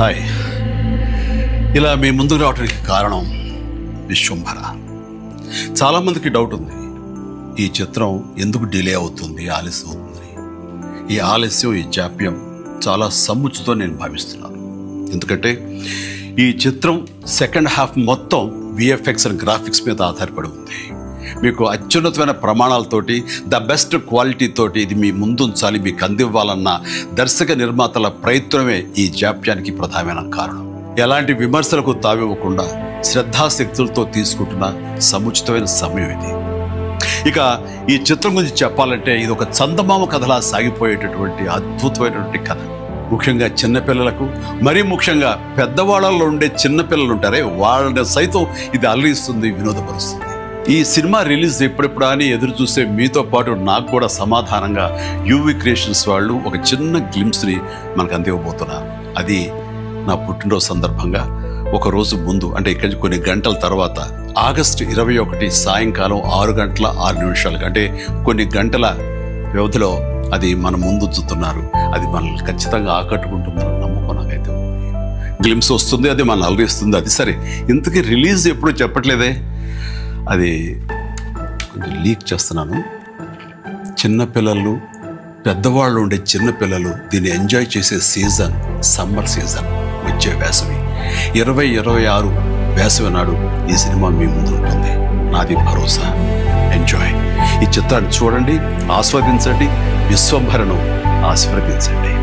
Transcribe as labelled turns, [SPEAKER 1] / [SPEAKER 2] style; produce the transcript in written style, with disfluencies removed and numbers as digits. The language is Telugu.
[SPEAKER 1] హాయ్, ఇలా మీ ముందుకు రావడానికి కారణం విశ్వంభర. చాలామందికి డౌట్ ఉంది, ఈ చిత్రం ఎందుకు డిలే అవుతుంది, ఆలస్యం అవుతుంది. ఈ ఆలస్యం, ఈ జాప్యం చాలా సముచితం నేను భావిస్తున్నాను. ఎందుకంటే ఈ చిత్రం సెకండ్ హాఫ్ మొత్తం విఎఫ్ఎక్స్ అండ్ గ్రాఫిక్స్ మీద ఆధారపడి ఉంది. మీకు అత్యున్నతమైన ప్రమాణాలతోటి, ద బెస్ట్ క్వాలిటీతోటి ఇది మీ ముందుంచాలి, మీకు అందివ్వాలన్న దర్శక నిర్మాతల ప్రయత్నమే ఈ జాప్యానికి ప్రధానమైన కారణం. ఎలాంటి విమర్శలకు తావివ్వకుండా శ్రద్ధాశక్తులతో తీసుకుంటున్న సముచితమైన సమయం ఇది. ఇక ఈ చిత్రం గురించి చెప్పాలంటే ఇది ఒక చందమామ కథలా సాగిపోయేటటువంటి అద్భుతమైనటువంటి కథ. ముఖ్యంగా చిన్నపిల్లలకు, మరీ ముఖ్యంగా పెద్దవాళ్ళలో ఉండే చిన్నపిల్లలు ఉంటారే, వాళ్ళని సైతం ఇది అలరిస్తుంది, వినోదపరుస్తుంది. ఈ సినిమా రిలీజ్ ఎప్పుడెప్పుడా అని ఎదురు చూసే మీతో పాటు నాకు కూడా సమాధానంగా యూవి క్రియేషన్స్ వాళ్ళు ఒక చిన్న గ్లిమ్స్ని మనకు అందివ్వబోతున్నారు. అది నా పుట్టినరోజు సందర్భంగా ఒక రోజు ముందు, అంటే ఇక్కడి నుంచి కొన్ని గంటల తర్వాత, ఆగస్టు 21 సాయంకాలం 6:06 అంటే కొన్ని గంటల వ్యవధిలో అది మన ముందు ఉంచుతున్నారు. అది మనల్ని ఖచ్చితంగా ఆకట్టుకుంటుందని నమ్మకం నాకైతే ఉంది. గ్లిమ్స్ వస్తుంది, అది మనల్ని అలరిస్తుంది. అది సరే, ఇంతకీ రిలీజ్ ఎప్పుడు చెప్పట్లేదే, అది కొంచెం లీక్ చేస్తున్నాను. చిన్నపిల్లలు, పెద్దవాళ్ళు ఉండే చిన్నపిల్లలు దీన్ని ఎంజాయ్ చేసే సీజన్ సమ్మర్ సీజన్, వచ్చే వేసవి 2026 వేసవి నాడు ఈ సినిమా మీ ముందు ఉంటుంది. నాది భరోసా. ఎంజాయ్. ఈ చిత్రాన్ని చూడండి, ఆస్వాదించండి, విశ్వంభరను ఆస్వాదించండి.